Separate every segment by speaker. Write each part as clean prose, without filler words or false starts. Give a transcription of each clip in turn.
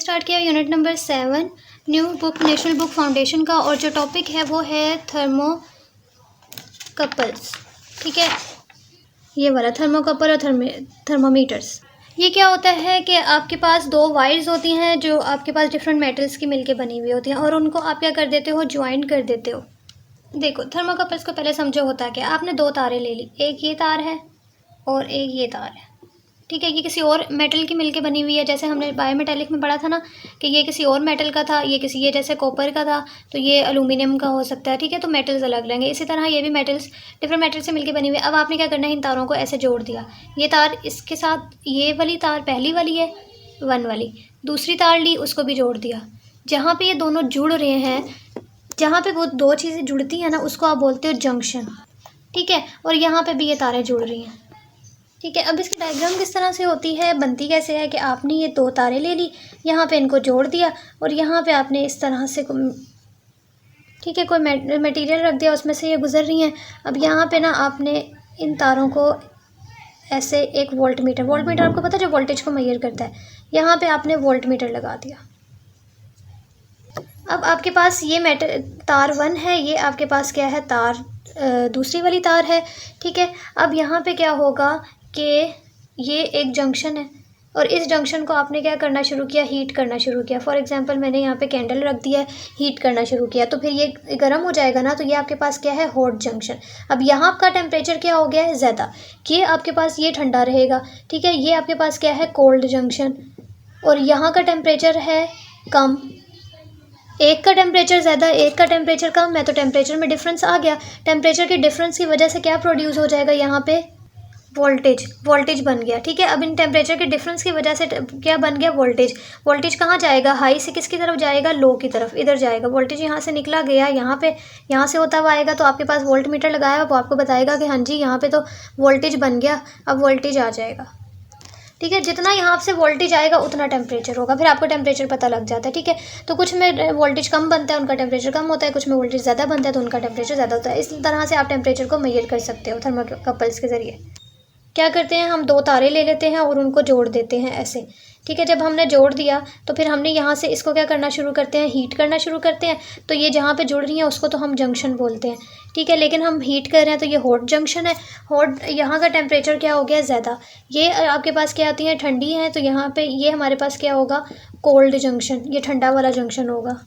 Speaker 1: Start किया unit number 7 new book national book foundation का, और जो टॉपिक है वो है थर्मोकपल्स। ठीक है, ये वाला थर्मोकपल और थर्मोमीटर्स। ये क्या होता है कि आपके पास दो वायर्स होती हैं जो आपके पास डिफरेंट मेटल्स की मिलके बनी हुई होती हैं, और उनको आप क्या कर देते हो, ज्वाइन कर देते हो। देखो थर्मोकपल्स को पहले समझो होता क्या। आपने दो तारें ले ली, एक ये तार है और एक ये तार है। ठीक है, ये किसी और मेटल की मिलके बनी हुई है। जैसे हमने बायोमेटेलिक में पढ़ा था ना कि ये किसी और मेटल का था, ये जैसे कॉपर का था, तो ये एल्यूमिनियम का हो सकता है। ठीक है, तो मेटल्स अलग रहेंगे। इसी तरह ये भी मेटल्स डिफरेंट मेटल से मिलके बनी हुई है। अब आपने क्या करना है, इन तारों को ऐसे जोड़ दिया। ये तार इसके साथ, ये वाली तार पहली वाली है 1 वाली, दूसरी तार ली, उसको भी जोड़ दिया। जहाँ पे ये दोनों जुड़ रहे हैं, जहाँ पे वो दो चीज़ें जुड़ती हैं ना, उसको आप बोलते हो जंक्शन। ठीक है, और यहाँ पे भी ये तारें जुड़ रही हैं। ठीक है, अब इसकी डायग्राम किस तरह से होती है, बनती कैसे है कि आपने ये दो तारें ले ली, यहाँ पे इनको जोड़ दिया, और यहाँ पे आपने इस तरह से ठीक है कोई मटेरियल रख दिया, उसमें से ये गुजर रही हैं। अब यहाँ पे ना आपने इन तारों को ऐसे एक वोल्ट मीटर आपको पता है जो वोल्टेज को मेजर करता है, यहाँ पे आपने वोल्ट मीटर लगा दिया। अब आपके पास ये तार 1 है, ये आपके पास क्या है, तार दूसरी वाली तार है। ठीक है, अब यहाँ पे क्या होगा कि ये एक जंक्शन है, और इस जंक्शन को आपने क्या करना शुरू किया, हीट करना शुरू किया। फॉर एग्जांपल मैंने यहाँ पे कैंडल रख दिया है, हीट करना शुरू किया, तो फिर ये गर्म हो जाएगा ना, तो ये आपके पास क्या है, हॉट जंक्शन। अब यहाँ का टेम्परेचर क्या हो गया है, ज़्यादा, कि आपके पास ये ठंडा रहेगा। ठीक है, ये आपके पास क्या है, कोल्ड जंक्शन, और यहाँ का टेम्परेचर है कम। एक का टेम्परेचर ज़्यादा, एक का टेम्परेचर कम है, तो टेम्परेचर में डिफरेंस आ गया। टेम्परेचर के डिफरेंस की वजह से क्या प्रोड्यूस हो जाएगा, यहाँ पे वोल्टेज बन गया। ठीक है, अब इन टेम्परेचर के डिफरेंस की वजह से क्या बन गया, वोल्टेज कहाँ जाएगा, हाई से किसकी तरफ जाएगा, लो की तरफ, इधर जाएगा। वोल्टेज यहाँ से निकला गया, यहाँ से होता हुआ आएगा, तो आपके पास वोल्ट मीटर लगाया, वो आपको बताएगा कि हाँ जी यहाँ पे तो वोल्टेज बन गया, अब वोल्टेज आ जाएगा। ठीक है, जितना यहाँ से वोल्टेज आएगा उतना टेम्परेचर होगा, फिर आपको टेम्परेचर पता लग जाता है। ठीक है, तो कुछ में वोल्टेज कम बनता है, उनका टेम्परेचर कम होता है, कुछ में वोल्टेज ज़्यादा बनता है तो उनका टेम्परेचर ज़्यादा होता है। इस तरह से आप टेम्परेचर को मेजर कर सकते हो थर्मोकपल्स के ज़रिए। क्या करते हैं, हम दो तारे ले लेते हैं और उनको जोड़ देते हैं ऐसे। ठीक है, जब हमने जोड़ दिया तो फिर हमने यहाँ से इसको क्या करना शुरू करते हैं, हीट करना शुरू करते हैं। तो ये जहाँ पे जुड़ रही हैं उसको तो हम जंक्शन बोलते हैं। ठीक है, लेकिन हम हीट कर रहे हैं तो ये हॉट जंक्शन है। हॉट, यहाँ का टेम्परेचर क्या हो गया, ज़्यादा। ये आपके पास क्या आती हैं, ठंडी हैं, तो यहाँ पे ये हमारे पास क्या होगा, कोल्ड जंक्शन, ये ठंडा वाला जंक्शन होगा।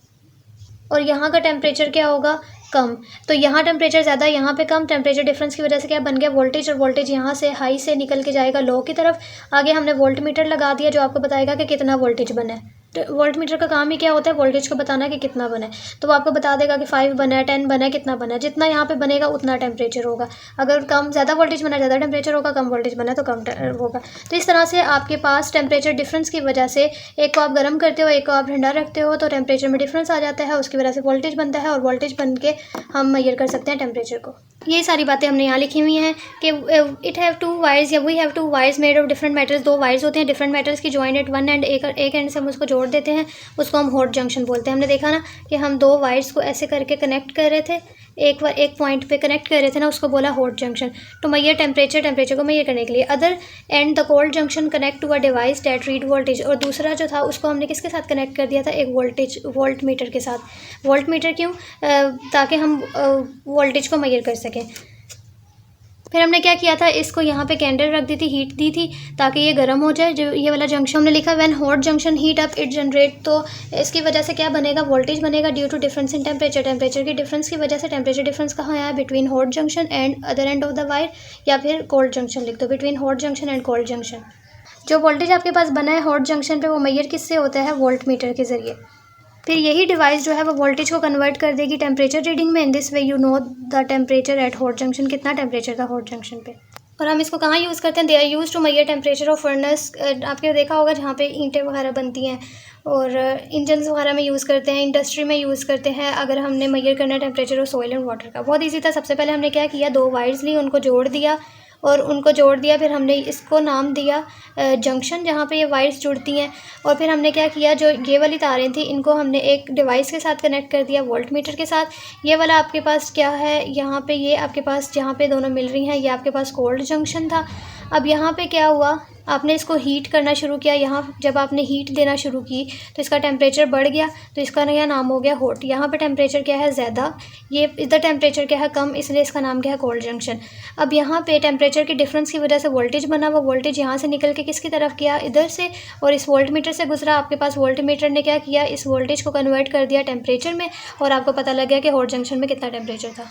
Speaker 1: और यहाँ का टेम्परेचर क्या होगा, कम। तो यहाँ टेम्परेचर ज़्यादा, यहाँ पे कम। टेम्परेचर डिफरेंस की वजह से क्या बन गया, वोल्टेज, और वोल्टेज यहाँ से हाई से निकल के जाएगा लो की तरफ। आगे हमने वोल्ट मीटर लगा दिया जो आपको बताएगा कि कितना वोल्टेज बना है। तो वोल्ट मीटर का काम ही क्या होता है, वोल्टेज को बताना है कि कितना बना है। तो वो आपको बता देगा कि 5 बना है, 10 बना है, कितना बना है। जितना यहाँ पे बनेगा उतना टेम्परेचर होगा। अगर कम, ज़्यादा वोल्टेज बना है ज़्यादा टेम्परेचर होगा, कम वोल्टेज बना है तो कम होगा। तो इस तरह से आपके पास टेम्परेचर डिफरेंस की वजह से, एक को आप गर्म करते हो, एक को आप ठंडा रखते हो, तो टेम्परेचर में डिफरेंस आ जाता है, उसकी वजह से वोल्टेज बनता है, और वोल्टेज बन के हम मेजर कर सकते हैं टेम्परेचर को। ये सारी बातें हमने यहाँ लिखी हुई हैं कि इट हैव 2 वायर्स, या we have 2 wires made of different metals. दो वायर्स होते हैं डिफरेंट मेटल्स की, ज्वाइन एट वन एंड, एक एंड से हम उसको जोड़ देते हैं, उसको हम हॉट जंक्शन बोलते हैं। हमने देखा ना कि हम दो वायर्स को ऐसे करके कनेक्ट कर रहे थे, एक पॉइंट पे कनेक्ट कर रहे थे ना, उसको बोला हॉट जंक्शन। तो मेजर टेम्परेचर को मेजर करने के लिए। Other end the cold junction connect to a device that read voltage, और दूसरा जो था उसको हमने किसके साथ कनेक्ट कर दिया था, एक वोल्ट मीटर के साथ। वोल्ट मीटर क्यों, ताकि हम वोल्टेज को मेजर कर सकें। फिर हमने क्या किया था, इसको यहाँ पे कैंडल रख दी थी, हीट दी थी ताकि ये गर्म हो जाए। जो ये वाला जंक्शन हमने लिखा, when hot junction heat up it generate, तो इसकी वजह से क्या बनेगा, वोल्टेज बनेगा due to difference in temperature. Temperature की डिफरेंस की वजह से, टेम्परेचर डिफरेंस कहाँ आया, between hot junction and other end of the wire, या फिर कोल्ड जंक्शन लिख दो, between hot junction and cold junction. जो वोल्टेज आपके पास बना है हॉट जंक्शन पे, वो मेजर किससे होता है, वोल्ट मीटर के ज़रिए। फिर यही डिवाइस जो है वो वोल्टेज को कन्वर्ट कर देगी टेम्परेचर रीडिंग में। In this way you know the temperature at hot junction, कितना टेम्परेचर था हॉट जंक्शन पे। और हम इसको कहाँ यूज़ करते हैं, they are use to measure temperature of furnace. आपने देखा होगा जहाँ पे ईंटें वगैरह बनती हैं, और इंजन्स वगैरह में यूज़ करते हैं, इंडस्ट्री में यूज़ करते हैं। अगर हमने मेजर करना है temperature of soil and water का, बहुत ईजी था। सबसे पहले हमने क्या किया, दो वायर्स ली, उनको जोड़ दिया, फिर हमने इसको नाम दिया जंक्शन, जहाँ पे ये वायर्स जुड़ती हैं। और फिर हमने क्या किया, जो ये वाली तारें थी इनको हमने एक डिवाइस के साथ कनेक्ट कर दिया, वोल्ट मीटर के साथ। ये वाला आपके पास क्या है, यहाँ पे ये आपके पास जहाँ पे दोनों मिल रही हैं, ये आपके पास कोल्ड जंक्शन था। अब यहाँ पे क्या हुआ आपने इसको हीट करना शुरू किया। यहाँ जब आपने हीट देना शुरू की तो इसका टेम्परेचर बढ़ गया, तो इसका नया नाम हो गया हॉट। यहाँ पे टेम्परेचर क्या है ज़्यादा, ये इधर टेम्परेचर क्या है कम, इसलिए इसका नाम क्या है कोल्ड जंक्शन। अब यहाँ पे टेम्परेचर की डिफरेंस की वजह से वोल्टेज बना, वो वोल्टेज यहाँ से निकल के किसकी तरफ गया, इधर से, और इस वोल्ट मीटर से गुजरा। आपके पास वोल्ट मीटर ने क्या किया, इस वोल्टेज को कन्वर्ट कर दिया टेम्परेचर में, और आपको पता लग गया कि हॉट जंक्शन में कितना टेम्परेचर था।